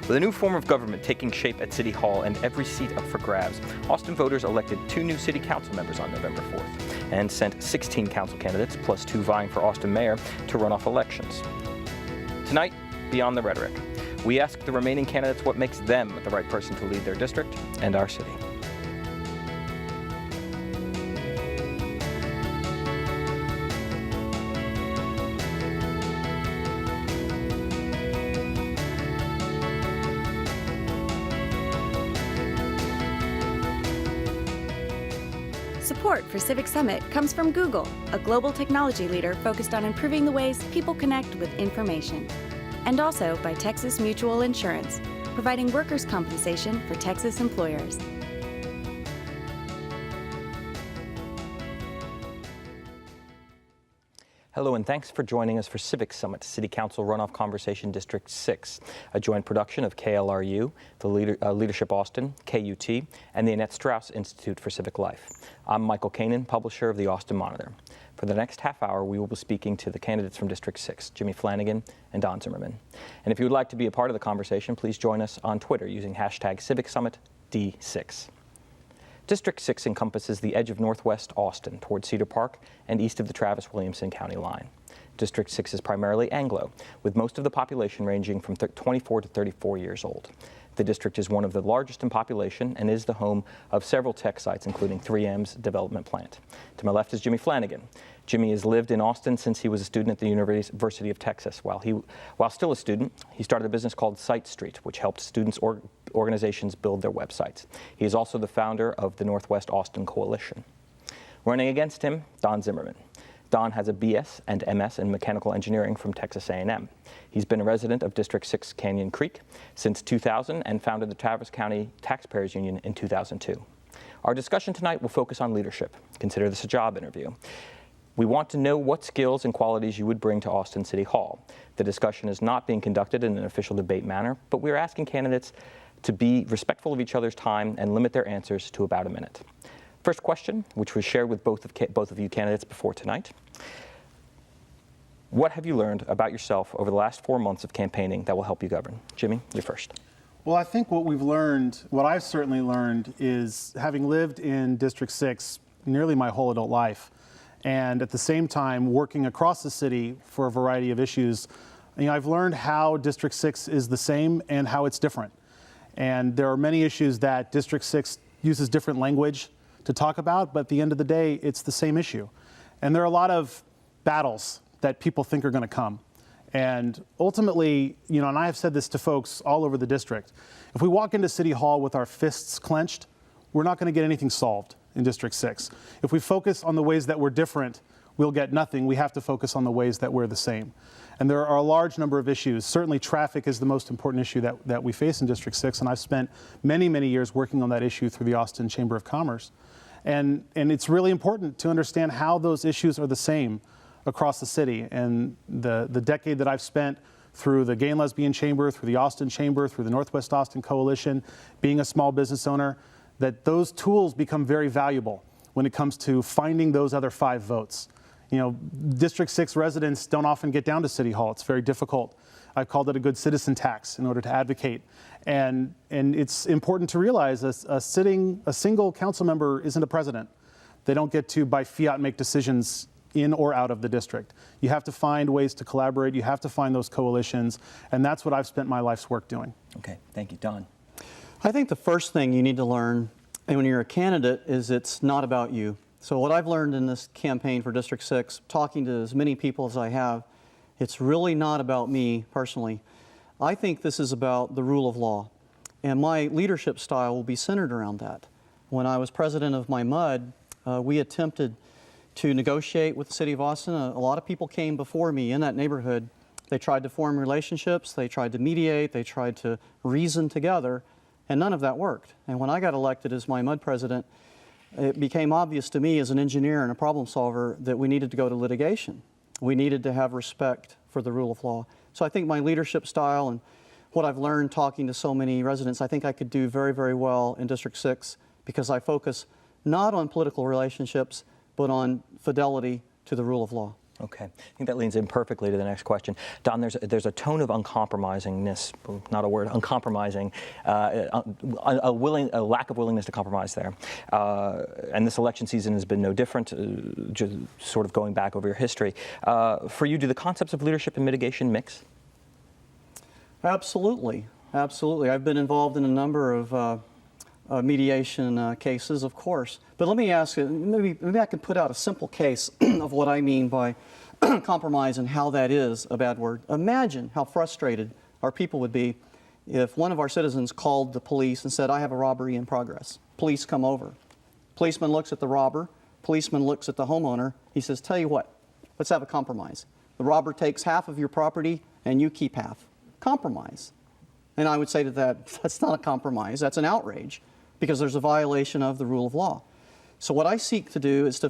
With a new form of government taking shape at City Hall and every seat up for grabs, Austin voters elected 2 new City Council members on November 4th and sent 16 council candidates, plus 2 vying for Austin mayor, to runoff elections. Tonight, beyond the rhetoric, we ask the remaining candidates what makes them the right person to lead their district and our city. Support for Civic Summit comes from Google, a global technology leader focused on improving the ways people connect with information. And also by Texas Mutual Insurance, providing workers' compensation for Texas employers. Hello and thanks for joining us for Civic Summit, City Council Runoff Conversation District 6, a joint production of KLRU, the Leadership Austin, KUT, and the Annette Strauss Institute for Civic Life. I'm Michael Kanan, publisher of the Austin Monitor. For the next half hour, we will be speaking to the candidates from District 6, Jimmy Flannigan and Don Zimmerman. And if you would like to be a part of the conversation, please join us on Twitter using hashtag CivicSummitD6. District 6 encompasses the edge of northwest Austin toward Cedar Park and east of the Travis-Williamson County line. District 6 is primarily Anglo, with most of the population ranging from 24 to 34 years old. The district is one of the largest in population and is the home of several tech sites, including 3M's development plant. To my left is Jimmy Flannigan. Jimmy has lived in Austin since he was a student at the University of Texas. While still a student, he started a business called Site Street, which helped students or organizations build their websites. He is also the founder of the Northwest Austin Coalition. Running against him, Don Zimmerman. Don has a BS and MS in mechanical engineering from Texas A&M. He's been a resident of District 6 Canyon Creek since 2000 and founded the Travis County Taxpayers Union in 2002. Our discussion tonight will focus on leadership. Consider this a job interview. We want to know what skills and qualities you would bring to Austin City Hall. The discussion is not being conducted in an official debate manner, but we are asking candidates to be respectful of each other's time and limit their answers to about a minute. First question, which was shared with both of you candidates before tonight. What have you learned about yourself over the last 4 months of campaigning that will help you govern? Jimmy, you're first. Well, I think what I've certainly learned is, having lived in District 6 nearly my whole adult life, and at the same time working across the city for a variety of issues, I've learned how District 6 is the same and how it's different. And there are many issues that District 6 uses different language to talk about, but at the end of the day, it's the same issue. And there are a lot of battles that people think are going to come. And ultimately, and I have said this to folks all over the district, if we walk into City Hall with our fists clenched, we're not going to get anything solved in District 6. If we focus on the ways that we're different, we'll get nothing. We have to focus on the ways that we're the same. And there are a large number of issues. Certainly traffic is the most important issue that we face in District 6, and I've spent many, many years working on that issue through the Austin Chamber of Commerce. And it's really important to understand how those issues are the same across the city. And the decade that I've spent through the Gay and Lesbian Chamber, through the Austin Chamber, through the Northwest Austin Coalition, being a small business owner, that those tools become very valuable when it comes to finding those other 5 votes. District 6 residents don't often get down to City Hall. It's very difficult. I've called it a good citizen tax in order to advocate. And it's important to realize a single council member isn't a president. They don't get to, by fiat, make decisions in or out of the district. You have to find ways to collaborate. You have to find those coalitions. And that's what I've spent my life's work doing. Okay, thank you. Don. I think the first thing you need to learn when you're a candidate is it's not about you. So what I've learned in this campaign for District 6, talking to as many people as I have, it's really not about me personally. I think this is about the rule of law. And my leadership style will be centered around that. When I was president of my MUD, we attempted to negotiate with the City of Austin. A lot of people came before me in that neighborhood. They tried to form relationships, they tried to mediate, they tried to reason together, and none of that worked. And when I got elected as my MUD president, it became obvious to me as an engineer and a problem solver that we needed to go to litigation. We needed to have respect for the rule of law. So I think my leadership style and what I've learned talking to so many residents, I think I could do very, very well in District 6 because I focus not on political relationships, but on fidelity to the rule of law. Okay, I think that leads in perfectly to the next question. Don, there's a tone of uncompromisingness, not a word, uncompromising, a lack of willingness to compromise there. And this election season has been no different, just sort of going back over your history. For you, do the concepts of leadership and mitigation mix? Absolutely, absolutely. I've been involved in a number of mediation cases, of course. But let me ask you, maybe I can put out a simple case of what I mean by compromise and how that is a bad word. Imagine how frustrated our people would be if one of our citizens called the police and said, I have a robbery in progress. Police come over. Policeman looks at the robber. Policeman looks at the homeowner. He says, tell you what, let's have a compromise. The robber takes half of your property and you keep half. Compromise. And I would say to that, that's not a compromise, that's an outrage, because there's a violation of the rule of law. So what I seek to do is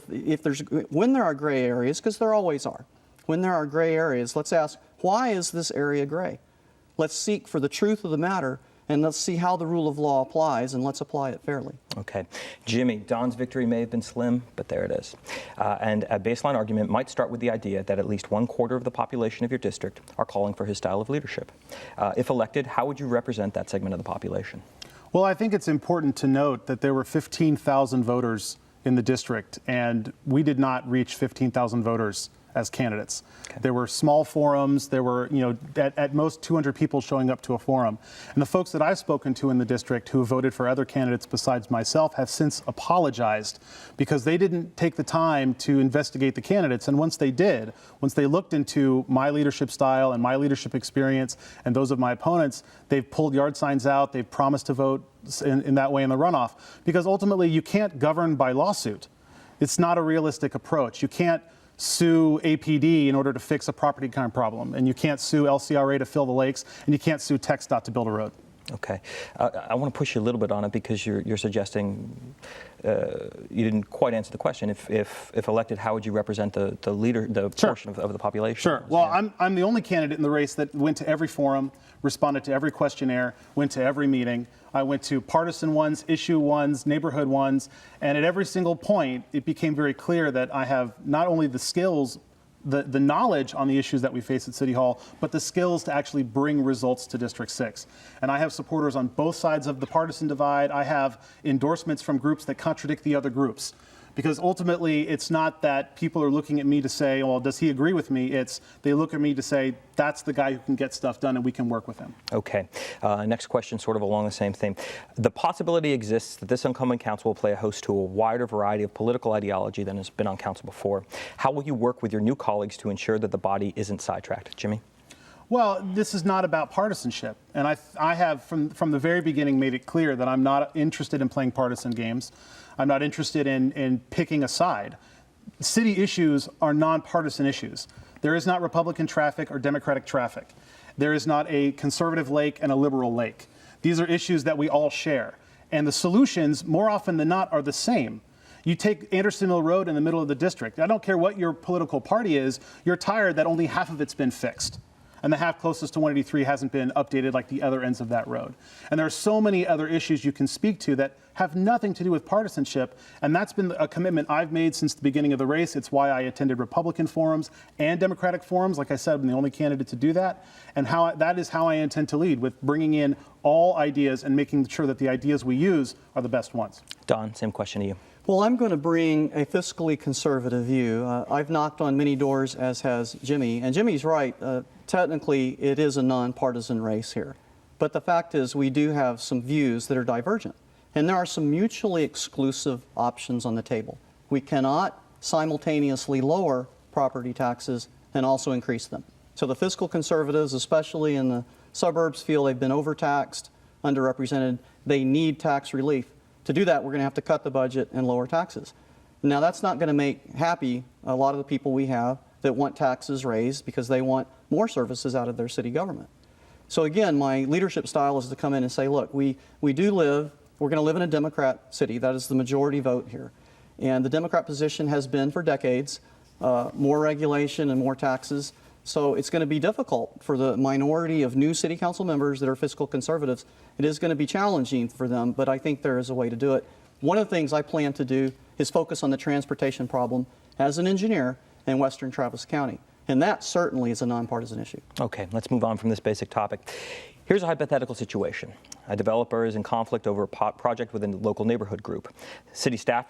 when there are gray areas, because there always are, when there are gray areas, let's ask, why is this area gray? Let's seek for the truth of the matter, and let's see how the rule of law applies, and let's apply it fairly. Okay. Jimmy, Don's victory may have been slim, but there it is. And a baseline argument might start with the idea that at least 1/4 of the population of your district are calling for his style of leadership. If elected, how would you represent that segment of the population? Well, I think it's important to note that there were 15,000 voters in the district, and we did not reach 15,000 voters as candidates. Okay. There were small forums. There were, at most 200 people showing up to a forum. And the folks that I've spoken to in the district who voted for other candidates besides myself have since apologized because they didn't take the time to investigate the candidates. And once they did, once they looked into my leadership style and my leadership experience and those of my opponents, they've pulled yard signs out. They've promised to vote in that way in the runoff. Because ultimately, you can't govern by lawsuit. It's not a realistic approach. You can't sue APD in order to fix a property crime problem, and you can't sue LCRA to fill the lakes, and you can't sue TxDOT to build a road. Okay, I want to push you a little bit on it because you're suggesting you didn't quite answer the question. If elected, how would you represent the Sure. portion of the population? Sure. Well, I'm the only candidate in the race that went to every forum, responded to every questionnaire, went to every meeting. I went to partisan ones, issue ones, neighborhood ones, and at every single point, it became very clear that I have not only the skills, the knowledge on the issues that we face at City Hall, but the skills to actually bring results to District 6. And I have supporters on both sides of the partisan divide. I have endorsements from groups that contradict the other groups. Because ultimately, it's not that people are looking at me to say, well, does he agree with me? It's they look at me to say, that's the guy who can get stuff done and we can work with him. Okay. Next question, sort of along the same theme. The possibility exists that this incoming council will play a host to a wider variety of political ideology than has been on council before. How will you work with your new colleagues to ensure that the body isn't sidetracked? Jimmy? Well, this is not about partisanship. And I have, from the very beginning, made it clear that I'm not interested in playing partisan games. I'm not interested in picking a side. City issues are nonpartisan issues. There is not Republican traffic or Democratic traffic. There is not a conservative lake and a liberal lake. These are issues that we all share. And the solutions, more often than not, are the same. You take Anderson Mill Road in the middle of the district. I don't care what your political party is, you're tired that only half of it's been fixed. And the half closest to 183 hasn't been updated like the other ends of that road. And there are so many other issues you can speak to that have nothing to do with partisanship, and that's been a commitment I've made since the beginning of the race. It's why I attended Republican forums and Democratic forums. Like I said, I'm the only candidate to do that, and that is how I intend to lead, with bringing in all ideas and making sure that the ideas we use are the best ones. Don, same question to you. Well, I'm going to bring a fiscally conservative view. I've knocked on many doors, as has Jimmy, and Jimmy's right. Technically, it is a nonpartisan race here. But the fact is we do have some views that are divergent. And there are some mutually exclusive options on the table. We cannot simultaneously lower property taxes and also increase them. So the fiscal conservatives, especially in the suburbs, feel they've been overtaxed, underrepresented. They need tax relief. To do that, we're going to have to cut the budget and lower taxes. Now, that's not going to make happy a lot of the people we have that want taxes raised because they want more services out of their city government. So again, my leadership style is to come in and say, look, we're going to live in a Democrat city. That is the majority vote here. And the Democrat position has been for decades, more regulation and more taxes. So it's going to be difficult for the minority of new city council members that are fiscal conservatives. It is going to be challenging for them, but I think there is a way to do it. One of the things I plan to do is focus on the transportation problem. As an engineer, in western Travis County. And that certainly is a nonpartisan issue. Okay, let's move on from this basic topic. Here's a hypothetical situation. A developer is in conflict over a project within the local neighborhood group. City staff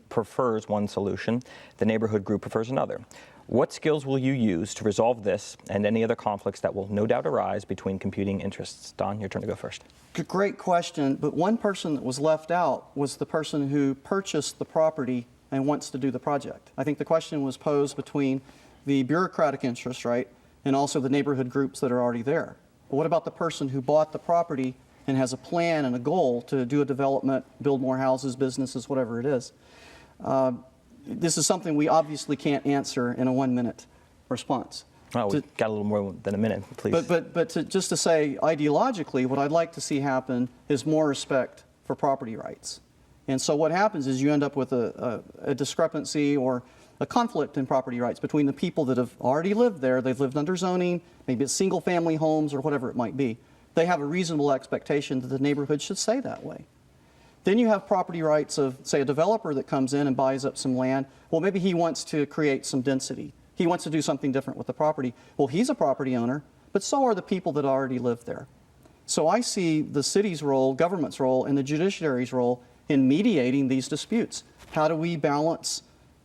prefers one solution. The neighborhood group prefers another. What skills will you use to resolve this and any other conflicts that will no doubt arise between competing interests? Don, your turn to go first. Great question, but one person that was left out was the person who purchased the property and wants to do the project. I think the question was posed between the bureaucratic interest, right, and also the neighborhood groups that are already there. But what about the person who bought the property and has a plan and a goal to do a development, build more houses, businesses, whatever it is? This is something we obviously can't answer in a 1-minute response. Oh, we've got a little more than a minute, please. But just to say, ideologically, what I'd like to see happen is more respect for property rights. And so what happens is you end up with a discrepancy or a conflict in property rights between the people that have already lived there. They've lived under zoning, maybe it's single-family homes or whatever it might be. They have a reasonable expectation that the neighborhood should stay that way. Then you have property rights of, say, a developer that comes in and buys up some land. Well, maybe he wants to create some density. He wants to do something different with the property. Well, he's a property owner, but so are the people that already live there. So I see the city's role, government's role, and the judiciary's role in mediating these disputes. How do we balance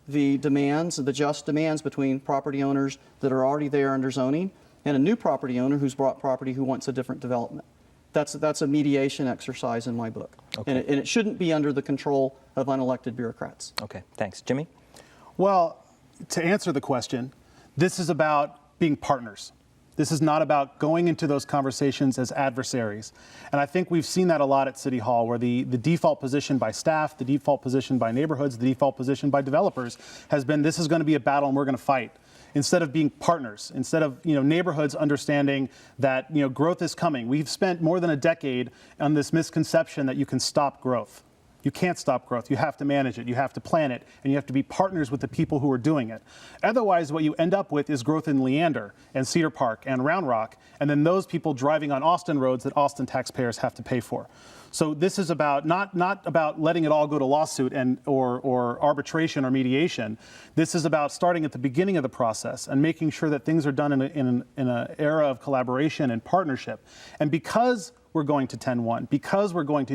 the demands, the just demands between property owners that are already there under zoning and a new property owner who's bought property who wants a different development? That's a mediation exercise in my book. Okay. And it shouldn't be under the control of unelected bureaucrats. Okay, thanks. Jimmy? Well, to answer the question, this is about being partners. This is not about going into those conversations as adversaries. And I think we've seen that a lot at City Hall, where the default position by staff, the default position by neighborhoods, the default position by developers has been, this is going to be a battle and we're going to fight. Instead of being partners, instead of neighborhoods understanding that growth is coming. We've spent more than a decade on this misconception that you can stop growth. You can't stop growth. You have to manage it. You have to plan it. And you have to be partners with the people who are doing it. Otherwise, what you end up with is growth in Leander and Cedar Park and Round Rock, and then those people driving on Austin roads that Austin taxpayers have to pay for. So this is about not about letting it all go to lawsuit or arbitration or mediation. This is about starting at the beginning of the process and making sure that things are done in an era of collaboration and partnership. And because we're going to 10-1, because we're going to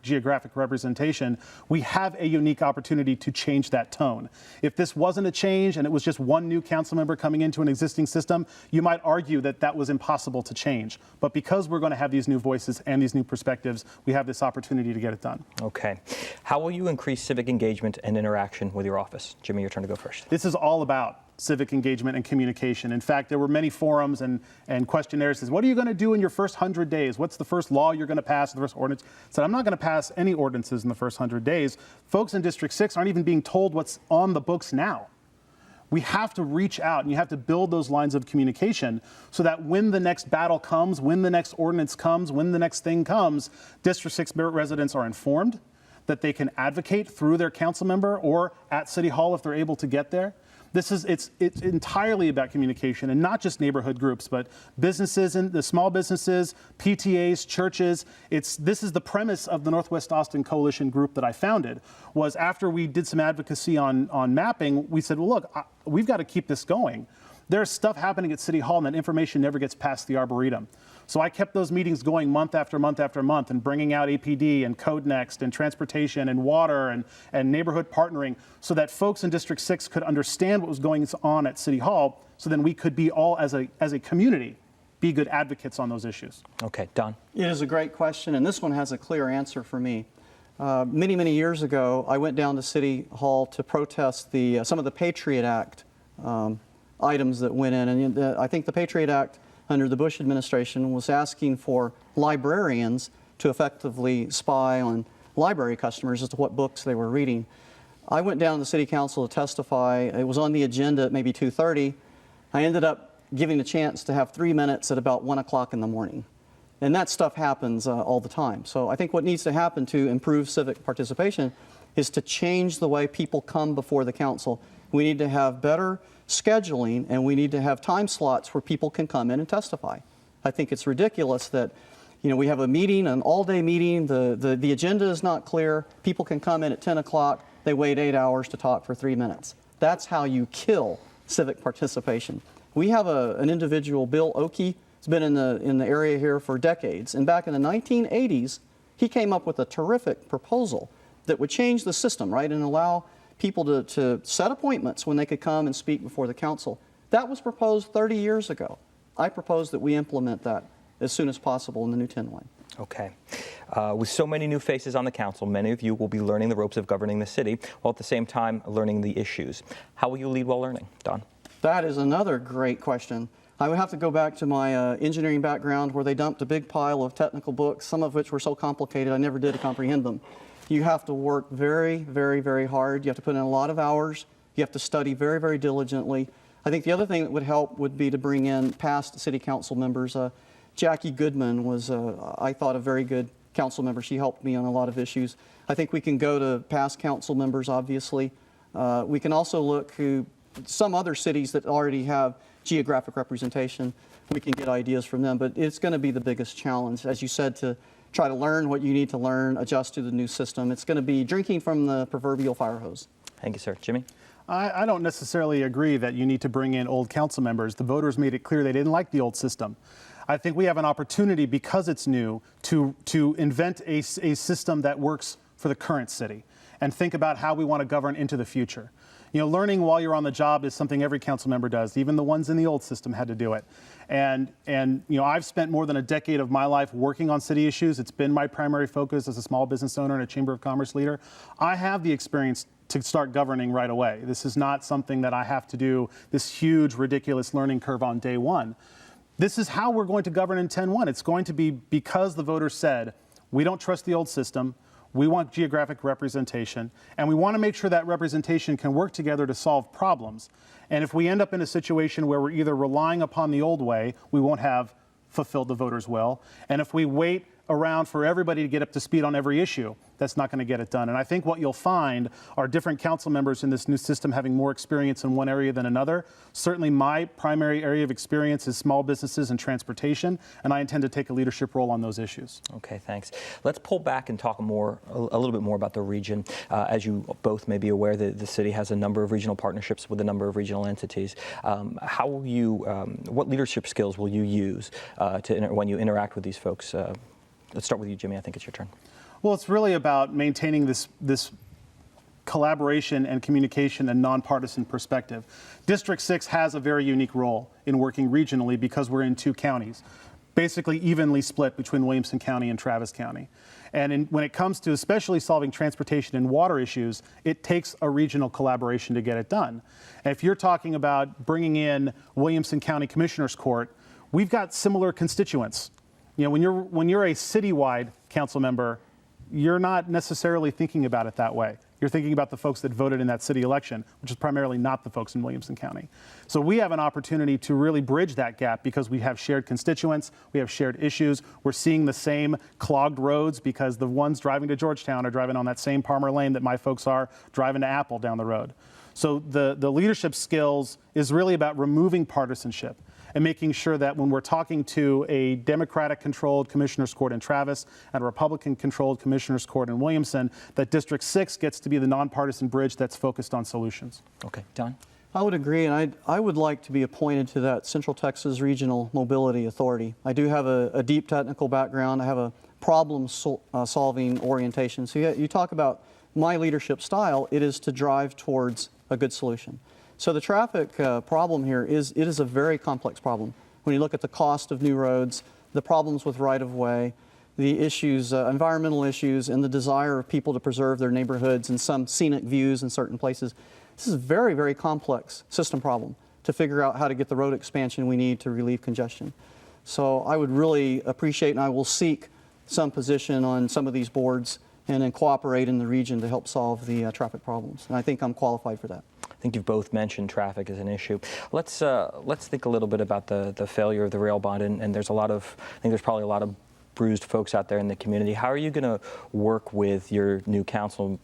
geographic representation, we have a unique opportunity to change that tone. If this wasn't a change and it was just one new council member coming into an existing system, you might argue that that was impossible to change. But because we're going to have these new voices and these new perspectives, we have this opportunity to get it done. Okay. How will you increase civic engagement and interaction with your office? Jimmy, your turn to go first. This is all about civic engagement and communication. In fact, there were many forums and questionnaires that said, what are you going to do in your first 100 days? What's the first law you're going to pass, the first ordinance? I said, I'm not going to pass any ordinances in the first 100 days. Folks in District 6 aren't even being told what's on the books now. We have to reach out and you have to build those lines of communication so that when the next battle comes, when the next ordinance comes, when the next thing comes, District 6 residents are informed, that they can advocate through their council member or at City Hall if they're able to get there. It's entirely about communication, and not just neighborhood groups, but businesses and the small businesses, PTAs, churches. This is the premise of the Northwest Austin Coalition group that I founded. Was after we did some advocacy on mapping, we said, well, look, we've got to keep this going. There's stuff happening at City Hall, and that information never gets past the Arboretum. So I kept those meetings going month after month after month and bringing out APD and Code Next and transportation and water and neighborhood partnering so that folks in District 6 could understand what was going on at City Hall, so then we could be all, as a community, be good advocates on those issues. Okay, Don. It is a great question, and this one has a clear answer for me. Many, many years ago, I went down to City Hall to protest some of the Patriot Act items that went in. And I think the Patriot Act under the Bush administration was asking for librarians to effectively spy on library customers as to what books they were reading. I went down to the city council to testify. It was on the agenda at maybe 2:30. I ended up giving a chance to have 3 minutes at about 1 o'clock in the morning. And that stuff happens all the time. So I think what needs to happen to improve civic participation is to change the way people come before the council. We need to have better scheduling, and we need to have time slots where people can come in and testify. I think it's ridiculous that we have a meeting, an all-day meeting, the agenda is not clear, people can come in at 10 o'clock, they wait 8 hours to talk for 3 minutes. That's how you kill civic participation. We have an individual, Bill Oakey, has been in the area here for decades, and back in the 1980s, he came up with a terrific proposal that would change the system, right, and allow people to set appointments when they could come and speak before the council. That was proposed 30 years ago. I propose that we implement that as soon as possible in the new 10 line. Okay. With so many new faces on the council, many of you will be learning the ropes of governing the city, while at the same time learning the issues. How will you lead while learning, Don? That is another great question. I would have to go back to my engineering background, where they dumped a big pile of technical books, some of which were so complicated I never did comprehend them. You have to work very, very, very hard. You have to put in a lot of hours. You have to study very, very diligently. I think the other thing that would help would be to bring in past city council members. Jackie Goodman was, I thought, a very good council member. She helped me on a lot of issues. I think we can go to past council members, obviously. We can also look to some other cities that already have geographic representation. We can get ideas from them, but it's going to be the biggest challenge, as you said, to try to learn what you need to learn, adjust to the new system. It's going to be drinking from the proverbial fire hose. Thank you, sir. Jimmy? I don't necessarily agree that you need to bring in old council members. The voters made it clear they didn't like the old system. I think we have an opportunity, because it's new, to invent a system that works for the current city and think about how we want to govern into the future. You know, learning while you're on the job is something every council member does. Even the ones in the old system had to do it. And you know, I've spent more than a decade of my life working on city issues. It's been my primary focus as a small business owner and a Chamber of Commerce leader. I have the experience to start governing right away. This is not something that I have to do this huge, ridiculous learning curve on day one. This is how we're going to govern in 10-1. It's going to be because the voters said, we don't trust the old system. We want geographic representation, and we want to make sure that representation can work together to solve problems. And if we end up in a situation where we're either relying upon the old way, we won't have fulfilled the voters' will. And if we wait around for everybody to get up to speed on every issue, that's not going to get it done. And I think what you'll find are different council members in this new system having more experience in one area than another. Certainly my primary area of experience is small businesses and transportation, and I intend to take a leadership role on those issues. Okay, thanks. Let's pull back and talk a little bit more about the region. As you both may be aware, the city has a number of regional partnerships with a number of regional entities. How will you, what leadership skills will you use when you interact with these folks? Let's start with you, Jimmy. I think it's your turn. Well, it's really about maintaining this collaboration and communication and nonpartisan perspective. District 6 has a very unique role in working regionally because we're in two counties, basically evenly split between Williamson County and Travis County. And when it comes to especially solving transportation and water issues, it takes a regional collaboration to get it done. And if you're talking about bringing in Williamson County Commissioners Court, we've got similar constituents. You know, when you're a citywide council member, you're not necessarily thinking about it that way. You're thinking about the folks that voted in that city election, which is primarily not the folks in Williamson County. So we have an opportunity to really bridge that gap because we have shared constituents, we have shared issues. We're seeing the same clogged roads because the ones driving to Georgetown are driving on that same Palmer Lane that my folks are driving to Apple down the road. So the leadership skills is really about removing partisanship and making sure that when we're talking to a Democratic-controlled Commissioners Court in Travis and a Republican-controlled Commissioners Court in Williamson, that District 6 gets to be the nonpartisan bridge that's focused on solutions. Okay, Don? I would agree, and I would like to be appointed to that Central Texas Regional Mobility Authority. I do have a deep technical background. I have a problem-solving orientation. So you talk about my leadership style, it is to drive towards a good solution. So the traffic problem here is a very complex problem. When you look at the cost of new roads, the problems with right-of-way, the issues, environmental issues, and the desire of people to preserve their neighborhoods and some scenic views in certain places, this is a very, very complex system problem to figure out how to get the road expansion we need to relieve congestion. So I would really appreciate, and I will seek some position on some of these boards and then cooperate in the region to help solve the traffic problems. And I think I'm qualified for that. I think you've both mentioned traffic as an issue. Let's think a little bit about the failure of the rail bond, and there's I think there's probably a lot of bruised folks out there in the community. How are you going to work with your new council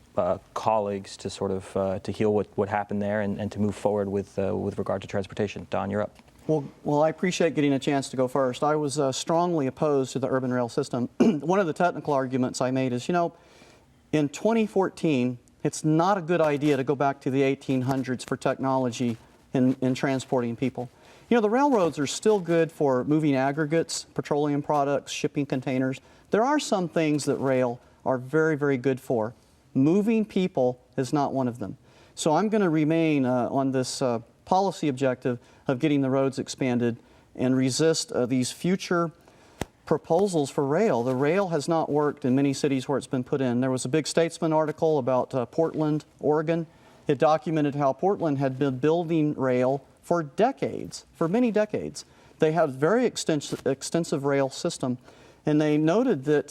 colleagues to sort of to heal what happened there and to move forward with regard to transportation? Don, you're up. Well, I appreciate getting a chance to go first. I was strongly opposed to the urban rail system. One of the technical arguments I made is, you know, in 2014, it's not a good idea to go back to the 1800s for technology in transporting people. You know, the railroads are still good for moving aggregates, petroleum products, shipping containers. There are some things that rail are very, very good for. Moving people is not one of them. So I'm going to remain on this policy objective of getting the roads expanded and resist these future proposals for rail. The rail has not worked in many cities where it's been put in. There was a big Statesman article about Portland, Oregon. It documented how Portland had been building rail for decades, for many decades. They had a very extensive rail system, and they noted that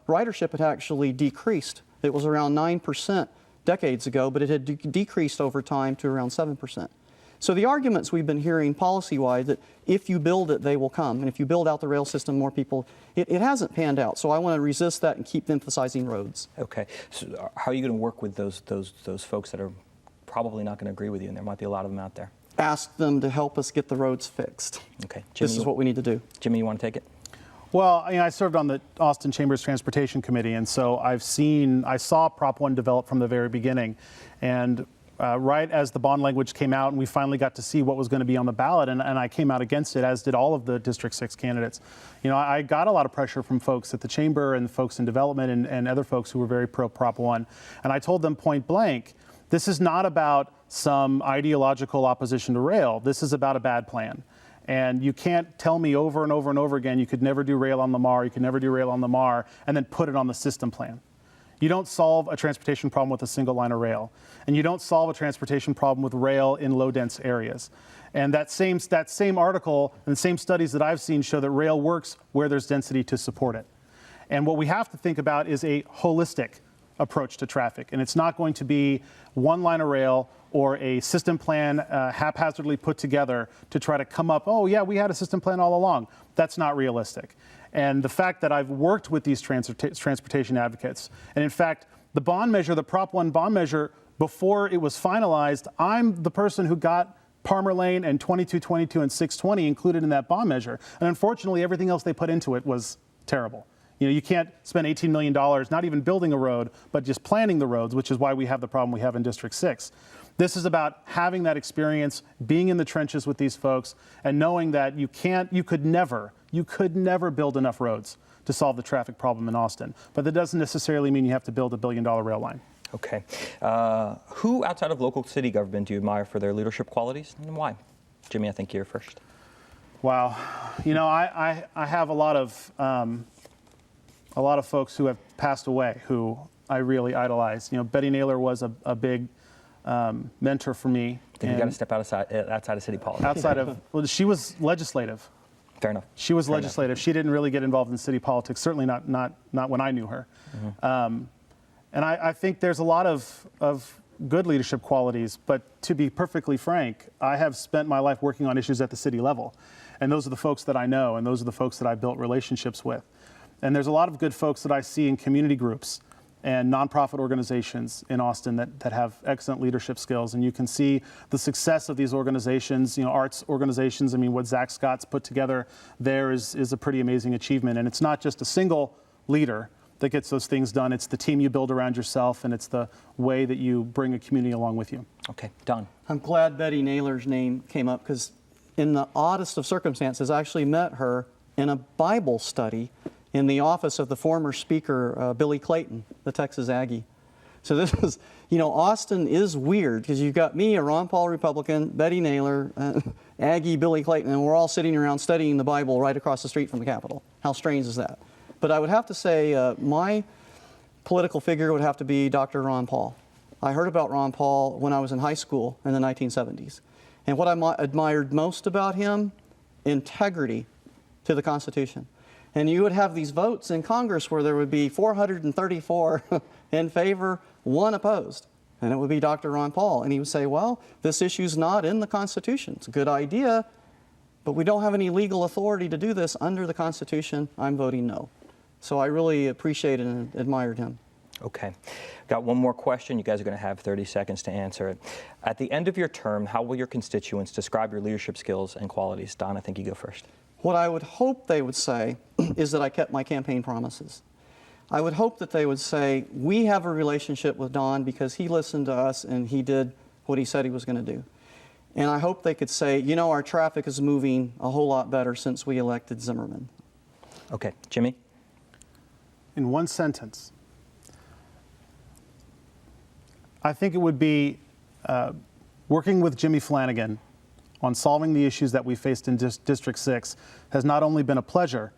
ridership had actually decreased. It was around 9% decades ago, but it had decreased over time to around 7%. So the arguments we've been hearing policy-wise that if you build it, they will come, and if you build out the rail system, more people, it hasn't panned out. So I want to resist that and keep emphasizing roads. Okay. So how are you going to work with those folks that are probably not going to agree with you, and there might be a lot of them out there? Ask them to help us get the roads fixed. Okay. Jimmy, this is what we need to do. Jimmy, you want to take it? Well, I served on the Austin Chamber's Transportation Committee, and so I saw Prop 1 develop from the very beginning. And right as the bond language came out and we finally got to see what was going to be on the ballot, and I came out against it, as did all of the District 6 candidates. You know, I got a lot of pressure from folks at the Chamber and folks in development and other folks who were very pro Prop 1. And I told them point blank, this is not about some ideological opposition to rail. This is about a bad plan. And you can't tell me over and over and over again you could never do rail on Lamar, you could never do rail on Lamar, and then put it on the system plan. You don't solve a transportation problem with a single line of rail. And you don't solve a transportation problem with rail in low-dense areas. And that same article and the same studies that I've seen show that rail works where there's density to support it. And what we have to think about is a holistic approach to traffic. And it's not going to be one line of rail or a system plan haphazardly put together to try to come up, oh yeah, we had a system plan all along. That's not realistic. And the fact that I've worked with these transportation advocates, and in fact, the bond measure, the Prop 1 bond measure, before it was finalized, I'm the person who got Palmer Lane and 2222 and 620 included in that bond measure. And unfortunately, everything else they put into it was terrible. You know, you can't spend $18 million, not even building a road, but just planning the roads, which is why we have the problem we have in District 6. This is about having that experience, being in the trenches with these folks, and knowing that you could never build enough roads to solve the traffic problem in Austin. But that doesn't necessarily mean you have to build a $1 billion rail line. Okay. Who outside of local city government do you admire for their leadership qualities, and why? Jimmy, I think you're first. Wow. You know, I have a lot of folks who have passed away who I really idolize. You know, Betty Naylor was a big mentor for me. Then you got to step outside of city politics. Outside of, well, she was legislative. Fair enough. She was Fair legislative. enough. She didn't really get involved in city politics, certainly not when I knew her. Mm-hmm. And I think there's a lot of good leadership qualities, but to be perfectly frank, I have spent my life working on issues at the city level. And those are the folks that I know, and those are the folks that I built relationships with. And there's a lot of good folks that I see in community groups and nonprofit organizations in Austin that have excellent leadership skills. And you can see the success of these organizations, you know, arts organizations. I mean, what Zach Scott's put together there is a pretty amazing achievement. And it's not just a single leader that gets those things done. It's the team you build around yourself, and it's the way that you bring a community along with you. Okay, Don. I'm glad Betty Naylor's name came up, because in the oddest of circumstances, I actually met her in a Bible study in the office of the former speaker, Billy Clayton, the Texas Aggie. So this is, you know, Austin is weird, because you've got me, a Ron Paul Republican, Betty Naylor, Aggie, Billy Clayton, and we're all sitting around studying the Bible right across the street from the Capitol. How strange is that? But I would have to say my political figure would have to be Dr. Ron Paul. I heard about Ron Paul when I was in high school in the 1970s. And what I admired most about him, integrity to the Constitution. And you would have these votes in Congress where there would be 434 in favor, 1 opposed. And it would be Dr. Ron Paul. And he would say, well, this issue's not in the Constitution. It's a good idea, but we don't have any legal authority to do this under the Constitution. I'm voting no. So I really appreciated and admired him. Okay. Got one more question. You guys are going to have 30 seconds to answer it. At the end of your term, how will your constituents describe your leadership skills and qualities? Don, I think you go first. What I would hope they would say is that I kept my campaign promises. I would hope that they would say, we have a relationship with Don because he listened to us and he did what he said he was going to do. And I hope they could say, you know, our traffic is moving a whole lot better since we elected Zimmerman. Okay, Jimmy? In one sentence, I think it would be working with Jimmy Flannigan on solving the issues that we faced in District 6 has not only been a pleasure,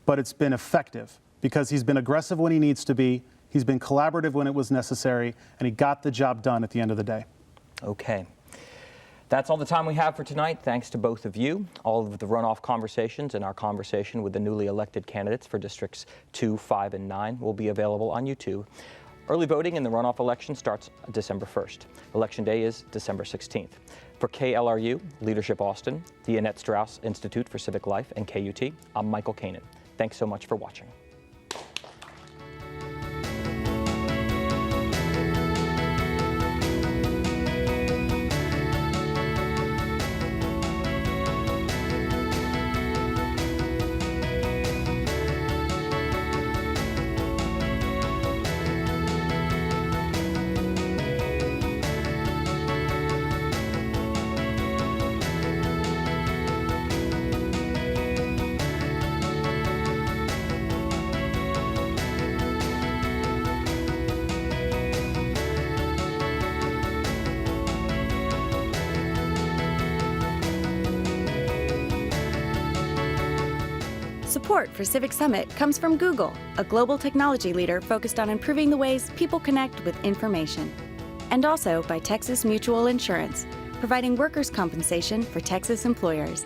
but it's been effective because he's been aggressive when he needs to be, he's been collaborative when it was necessary, and he got the job done at the end of the day. Okay. That's all the time we have for tonight. Thanks to both of you. All of the runoff conversations and our conversation with the newly elected candidates for Districts 2, 5, and 9 will be available on YouTube. Early voting in the runoff election starts December 1st. Election day is December 16th. For KLRU, Leadership Austin, the Annette Strauss Institute for Civic Life, and KUT, I'm Michael Kanan. Thanks so much for watching. Support for Civic Summit comes from Google, a global technology leader focused on improving the ways people connect with information. And also by Texas Mutual Insurance, providing workers' compensation for Texas employers.